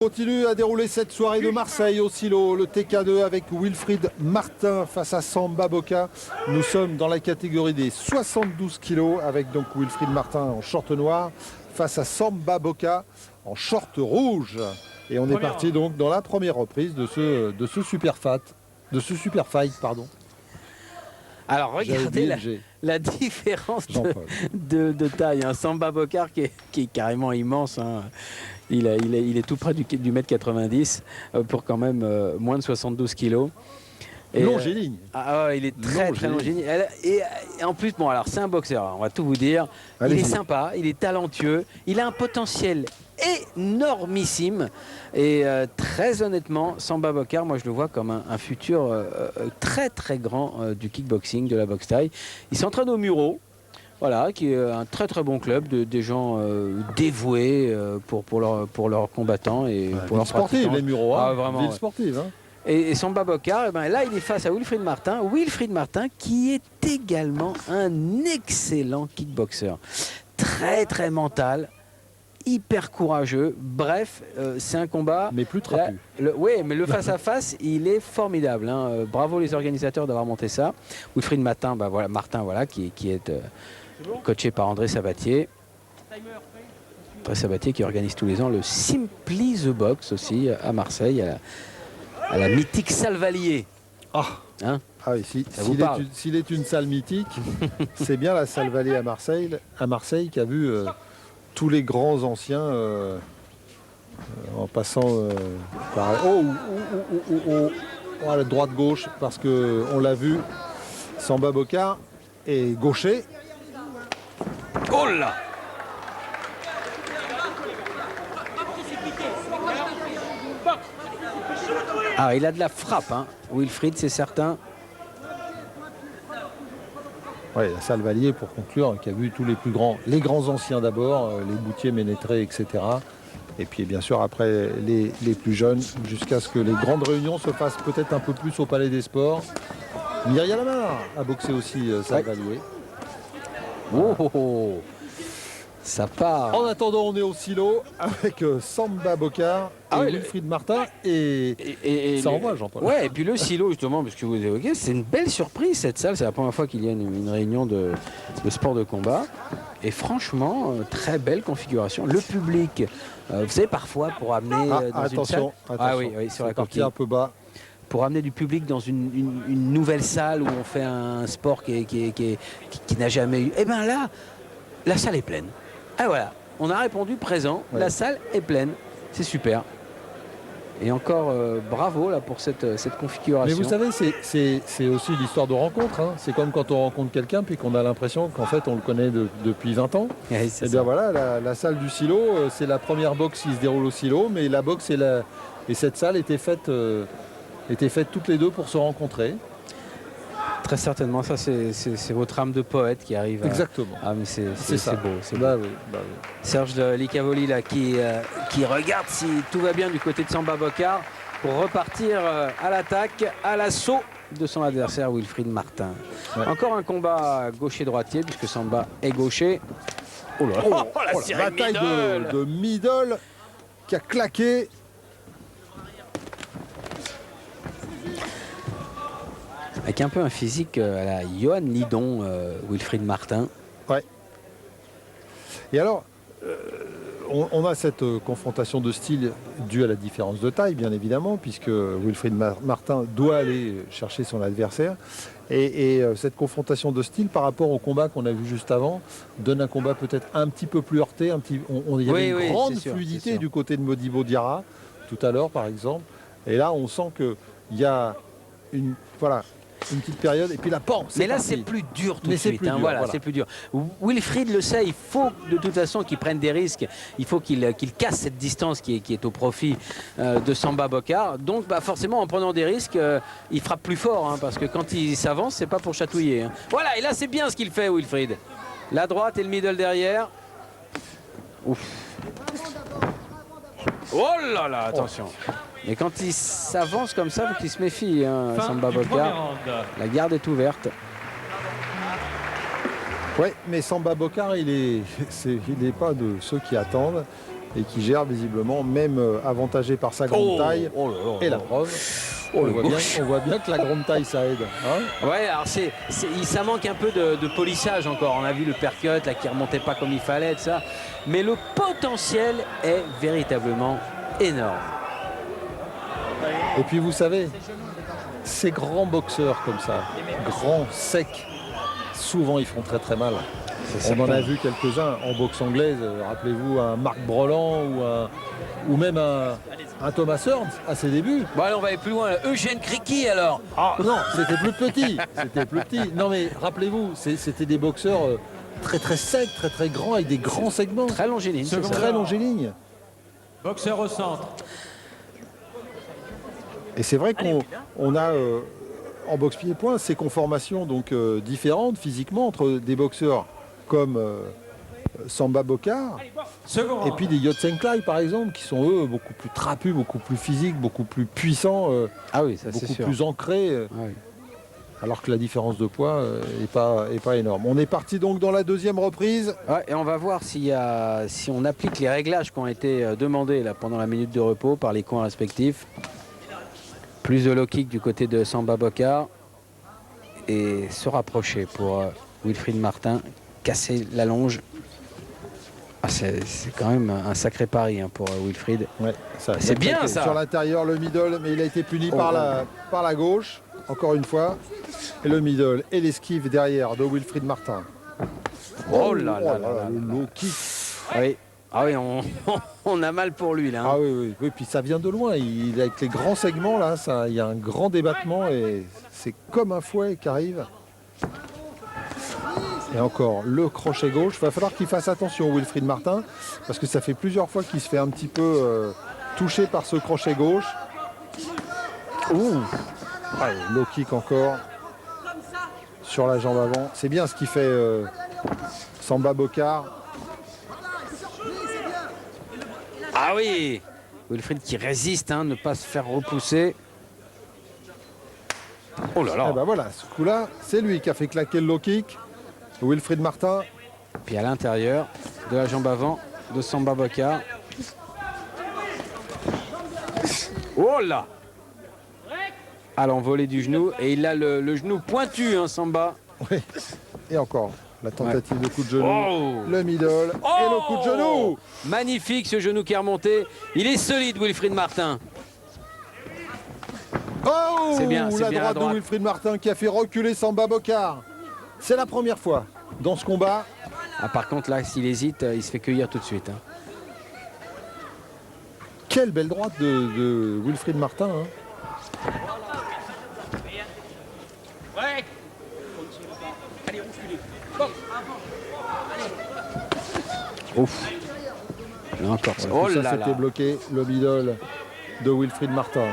Continue à dérouler cette soirée de Marseille au silo, le TK2 avec Wilfried Martin face à Samba Boka. Nous sommes dans la catégorie des 72 kilos avec donc Wilfried Martin en short noir face à Samba Boka en short rouge. Et on est parti donc dans la première reprise de ce super fight, pardon. Alors regardez la différence de taille. Hein. Samba Boka qui est carrément immense. Hein. Il est tout près du mètre 90 pour quand même moins de 72 kilos. Longiligne. Il est très longiligne. Et en plus, bon, alors c'est un boxeur, on va tout vous dire. Il est sympa, il est talentueux, il a un potentiel énormissime. Et très honnêtement, Samba Boka, moi je le vois comme un futur très grand du kickboxing, de la boxe thaï. Il s'entraîne au Muro. Voilà, qui est un très bon club, des gens dévoués pour leurs combattants et pour leurs pratiquants. Les Mureaux, hein, vraiment. Ville sportive. Hein. Et Samba Boka, là il est face à Wilfried Martin. Wilfried Martin qui est également un excellent kickboxer. Très mental, hyper courageux. Bref, c'est un combat. Mais plus trapu. Oui, mais le face-à-face, il est formidable. Hein. Bravo les organisateurs d'avoir monté ça. Wilfried Martin, qui est coaché par André Sabatier. André Sabatier qui organise tous les ans le Simply the Box aussi à Marseille, à la mythique salle Valier. Hein, oui, s'il est une salle mythique, c'est bien la salle Valier à Marseille qui a vu tous les grands anciens en passant par à la droite-gauche, parce qu'on l'a vu, Samba Boka est gaucher. Oh là! Ah, il a de la frappe, hein. Wilfried, c'est certain. Oui, la salle Valier, pour conclure, qui a vu tous les grands anciens d'abord, les Boutier, Ménétré, etc. Et puis bien sûr après les plus jeunes, jusqu'à ce que les grandes réunions se fassent peut-être un peu plus au Palais des Sports. Myriam Lamar a boxé aussi salle Valier. Ça part. En attendant, on est au silo avec Samba Boka et Wilfried Martin et ça envoie, Jean-Paul. Ouais, et puis le silo, justement, parce que vous évoquez, c'est une belle surprise cette salle. C'est la première fois qu'il y a une réunion de sport de combat. Et franchement, très belle configuration. Le public, vous savez, parfois pour amener dans une salle. Attention, sur la coquille un peu bas. Pour amener du public dans une nouvelle salle où on fait un sport qui n'a jamais eu. Et bien là, la salle est pleine. Ah voilà, on a répondu présent, la salle est pleine, c'est super. Et encore bravo là pour cette configuration. Mais vous savez, c'est aussi l'histoire de rencontre. Hein. C'est comme quand on rencontre quelqu'un puis qu'on a l'impression qu'en fait on le connaît depuis 20 ans. Et bien voilà, la salle du silo, c'est la première boxe qui se déroule au silo, mais la boxe et cette salle étaient faites toutes les deux pour se rencontrer. Très certainement, ça c'est votre âme de poète qui arrive. Exactement. Ah mais c'est beau. Oui. Serge Licavoli là qui regarde si tout va bien du côté de Samba Boka pour repartir à l'attaque, à l'assaut de son adversaire Wilfried Martin. Ouais. Encore un combat gaucher-droitier puisque Samba est gaucher. La bataille de middle qui a claqué. Avec un peu un physique à la Johan Lidon, Wilfried Martin. Ouais. Et alors, on a cette confrontation de style due à la différence de taille, bien évidemment, puisque Wilfried Martin doit aller chercher son adversaire. Et cette confrontation de style par rapport au combat qu'on a vu juste avant donne un combat peut-être un petit peu plus heurté. Il y avait une grande fluidité du côté de Modibo Diarra, tout à l'heure par exemple. Et là, on sent qu'il y a une petite période et puis la pente. Mais là c'est plus dur tout de suite. C'est plus dur. Wilfried le sait, il faut de toute façon qu'il prenne des risques. Il faut qu'il casse cette distance qui est au profit de Samba Boka. Donc forcément en prenant des risques, il frappe plus fort. Hein, parce que quand il s'avance, c'est pas pour chatouiller. Hein. Voilà, et là c'est bien ce qu'il fait Wilfried. La droite et le middle derrière. Ouf. Oh là là, attention. Et quand il s'avance comme ça, il faut qu'il se méfie, hein, Samba Boka. La garde est ouverte. Oui, mais Samba Boka, il n'est pas de ceux qui attendent. et qui gère visiblement, même avantagé par sa grande taille. Et la preuve, on voit bien que la grande taille ça aide. Hein, ouais, alors ça manque un peu de polissage encore. On a vu le percut là qui remontait pas comme il fallait, tout ça. Mais le potentiel est véritablement énorme. Et puis vous savez, ces grands boxeurs comme ça, grands, secs, souvent ils font très très mal. On en a vu quelques-uns en boxe anglaise, rappelez-vous un Marc Broland ou même un Thomas Hearns à ses débuts. Bon allez, on va aller plus loin, Eugène Criqui alors. Ah non, c'était plus petit, c'était plus petit. Non mais rappelez-vous, c'était des boxeurs très très secs, très très grands, avec des grands segments. Très longiligne. Très longiligne. Boxeur au centre. Et c'est vrai qu'on a en boxe pied-point ces conformations donc différentes physiquement entre des boxeurs comme Samba Bokar et puis des Yotsenklai par exemple qui sont eux beaucoup plus trapus, beaucoup plus physiques, beaucoup plus puissants, ah oui, ça, beaucoup plus ancrés, alors que la différence de poids est pas énorme. On est parti donc dans la deuxième reprise. Ouais, et on va voir si on applique les réglages qui ont été demandés là, pendant la minute de repos par les coins respectifs. Plus de low kick du côté de Samba Bokar et se rapprocher pour Wilfried Martin, casser la longe. Ah, c'est quand même un sacré pari pour Wilfried. Ouais, c'est bien ça. Sur l'intérieur le middle, mais il a été puni par la gauche, encore une fois. Et le middle et l'esquive derrière de Wilfried Martin. Oh là là, le low kick. Oui. Ah oui, on a mal pour lui là. Hein. Ah oui, puis ça vient de loin. Avec les grands segments là, il y a un grand débattement et c'est comme un fouet qui arrive. Et encore le crochet gauche. Il va falloir qu'il fasse attention Wilfried Martin parce que ça fait plusieurs fois qu'il se fait un petit peu toucher par ce crochet gauche. Ouh. Allez, low kick encore sur la jambe avant. C'est bien ce qu'il fait Samba Bokar. Ah oui, Wilfried qui résiste, ne pas se faire repousser. Oh là là. Et ben voilà, ce coup-là, c'est lui qui a fait claquer le low kick. Wilfried Martin. Puis à l'intérieur de la jambe avant de Samba Bokar. Oh là. À l'envolée du genou. Et il a le genou pointu, Samba. Oui, et encore. La tentative de coup de genou, le middle et le coup de genou. Magnifique ce genou qui est remonté. Il est solide Wilfried Martin. Oh, c'est bien, la droite de Wilfried Martin qui a fait reculer Samba Bokar. C'est la première fois dans ce combat. Ah, par contre là, s'il hésite, il se fait cueillir tout de suite. Quelle belle droite de Wilfried Martin. Ouais. Ouf. Là encore. Ouais, oh là, c'était bloqué le middle de Wilfried Martin.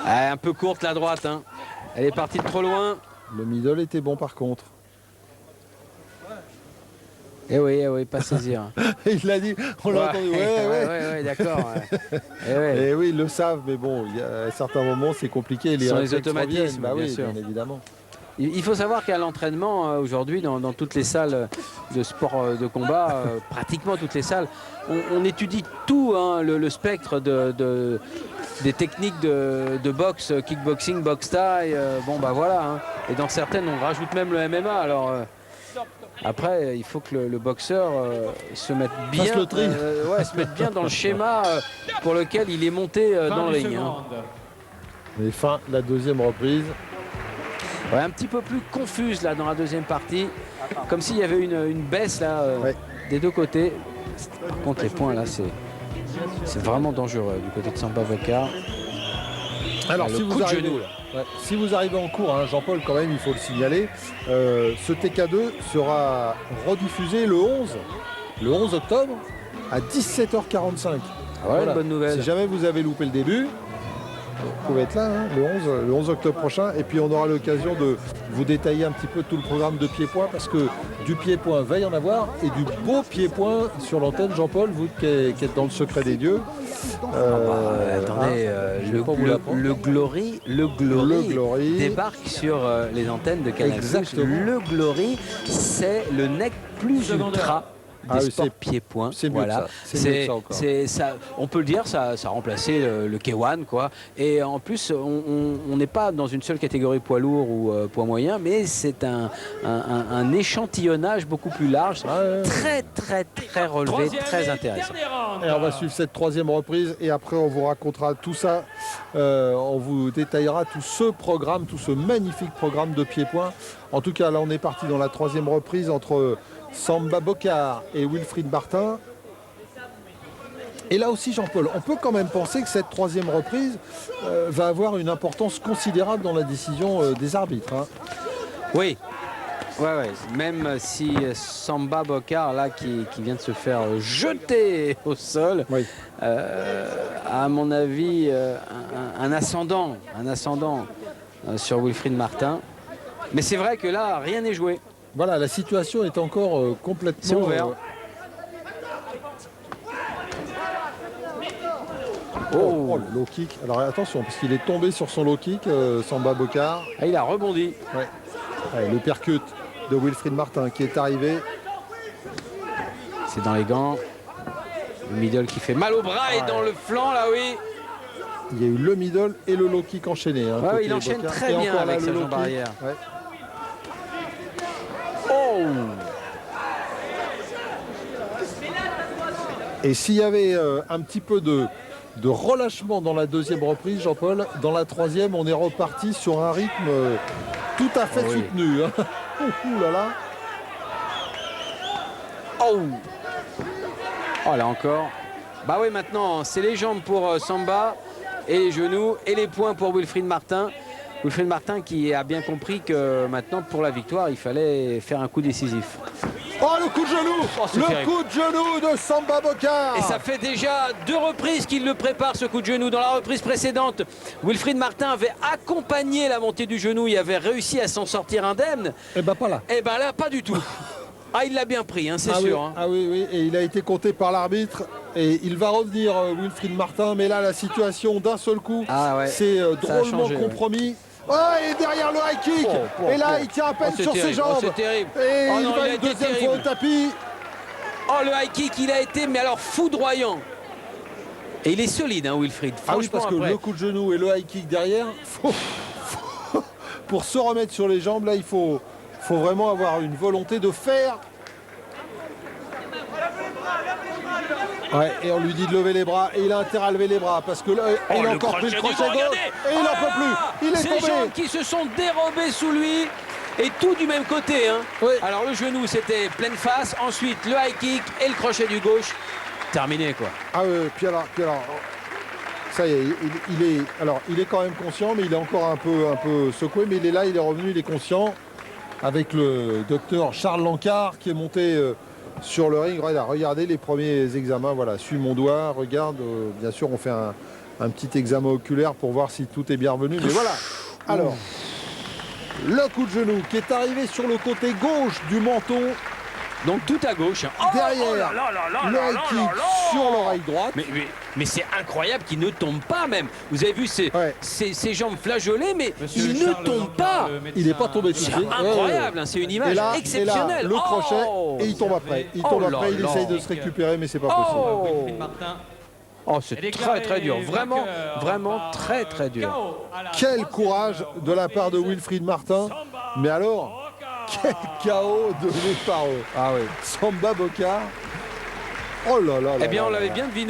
Ah, un peu courte la droite. Elle est partie de trop loin. Le middle était bon par contre. Eh oui, pas saisir. Il l'a dit, on l'a entendu. Ouais, d'accord. Et oui, ils le savent, mais bon, à certains moments, c'est compliqué. Ce sont les automatismes, bah bien oui, sûr. bien évidemment. Il faut savoir qu'à l'entraînement, aujourd'hui, dans toutes les salles de sport de combat, pratiquement toutes les salles, on étudie tout, le spectre des techniques de boxe, kickboxing, boxe thaï. Bon, bah voilà. Et dans certaines, on rajoute même le MMA. Alors. Après, il faut que le boxeur se mette bien, se mette bien dans le schéma pour lequel il est monté dans le ring. Et fin de la deuxième reprise. Ouais, un petit peu plus confuse là dans la deuxième partie, comme s'il y avait une baisse là des deux côtés. Par contre, les points là, c'est vraiment dangereux du côté de Samba Bokar. Alors, si vous arrivez en cours, Jean-Paul, quand même, il faut le signaler, ce TK2 sera rediffusé le 11 octobre à 17h45. Ah ouais, voilà. Bonne nouvelle. Si jamais vous avez loupé le début, Vous pouvez être là, hein, le 11 octobre prochain. Et puis on aura l'occasion de vous détailler un petit peu tout le programme de pied-point, parce que du pied-point va y en avoir, et du beau pied-point sur l'antenne. Jean-Paul, vous qui êtes dans le secret des dieux. Attendez, le Glory débarque sur les antennes de Canal+. Le Glory, c'est le nec plus ultra des sports pieds-points. C'est mieux voilà. que ça. C'est ça, on peut le dire, ça a remplacé le K1, quoi. Et en plus, on n'est pas dans une seule catégorie poids lourd ou poids moyen, mais c'est un échantillonnage beaucoup plus large, très relevé, très intéressant. Et on va suivre cette troisième reprise, et après on vous racontera tout ça. On vous détaillera tout ce programme, tout ce magnifique programme de pied-point. En tout cas, là on est parti dans la troisième reprise entre Samba Boccar et Wilfried Martin. Et là aussi, Jean-Paul, on peut quand même penser que cette troisième reprise va avoir une importance considérable dans la décision des arbitres. Hein. Oui. Ouais. Même si Samba Boccar, là, qui vient de se faire jeter au sol, oui. A à mon avis un ascendant sur Wilfried Martin. Mais c'est vrai que là, rien n'est joué. Voilà, la situation est encore complètement ouvert. Oh, le low kick. Alors attention, parce qu'il est tombé sur son low kick, Samba Boccar. Ah, il a rebondi. Ouais. Allez, le percute de Wilfried Martin qui est arrivé. C'est dans les gants. Le middle qui fait mal au bras et dans le flanc, là, oui. Il y a eu le middle et le low kick enchaîné. Hein, il enchaîne très bien avec sa jambe arrière. Ouais. Oh! Et s'il y avait un petit peu de relâchement dans la deuxième reprise, Jean-Paul, dans la troisième, on est reparti sur un rythme tout à fait soutenu. Hein. Ouh là là. Oh là encore. Bah oui, maintenant, c'est les jambes pour Samba et les genoux et les poings pour Wilfried Martin. Wilfried Martin qui a bien compris que maintenant, pour la victoire, il fallait faire un coup décisif. Oh, le coup de genou! Coup de genou de Samba Boccar! Et ça fait déjà 2 reprises qu'il le prépare, ce coup de genou. Dans la reprise précédente, Wilfried Martin avait accompagné la montée du genou. Il avait réussi à s'en sortir indemne. Eh ben pas là. Eh ben là, pas du tout. Ah, il l'a bien pris, hein, c'est sûr. Oui. Hein. Ah oui, et il a été compté par l'arbitre. Et il va revenir, Wilfried Martin. Mais là, la situation d'un seul coup, c'est drôlement compromis. Oh, et derrière le high kick. Et là, il tient à peine sur ses jambes. C'est terrible. Et il va une deuxième fois au tapis. Oh, le high kick, il a été, mais alors foudroyant. Et il est solide, hein, Wilfried. Ah oui, parce que le coup de genou et le high kick derrière, pour se remettre sur les jambes, là, il faut vraiment avoir une volonté de faire. Ouais, et on lui dit de lever les bras, et il a intérêt à lever les bras, parce que là, il a encore pris le crochet gauche, et il n'en peut plus. Il est tombé. Ces jambes qui se sont dérobées sous lui, et tout du même côté. Hein. Oui. Alors le genou, c'était pleine face, ensuite le high kick et le crochet du gauche. Terminé, quoi. Ah oui, puis alors, ça y est, il est quand même conscient, mais il est encore un peu secoué, mais il est là, il est revenu, il est conscient, avec le docteur Charles Lancard qui est monté sur le ring. Regardez les premiers examens, voilà, suis mon doigt, regarde, bien sûr on fait un petit examen oculaire pour voir si tout est bien revenu, mais voilà. Alors, le coup de genou qui est arrivé sur le côté gauche du menton. Donc tout à gauche. Derrière, le high kick sur l'oreille droite. Mais c'est incroyable qu'il ne tombe pas même. Vous avez vu ses jambes flageolées, mais il ne tombe pas. Il n'est pas tombé tout de suite. C'est incroyable, hein, c'est une image exceptionnelle. Et là, le crochet, et il tombe après. Il tombe après, il essaye de se récupérer, mais c'est pas possible. Oh, c'est très dur. Vraiment très dur. Quel courage de la part de Wilfried Martin. Mais alors, quel chaos donné par Samba Boccar. Oh là là. Eh bien, on l'avait bien deviné.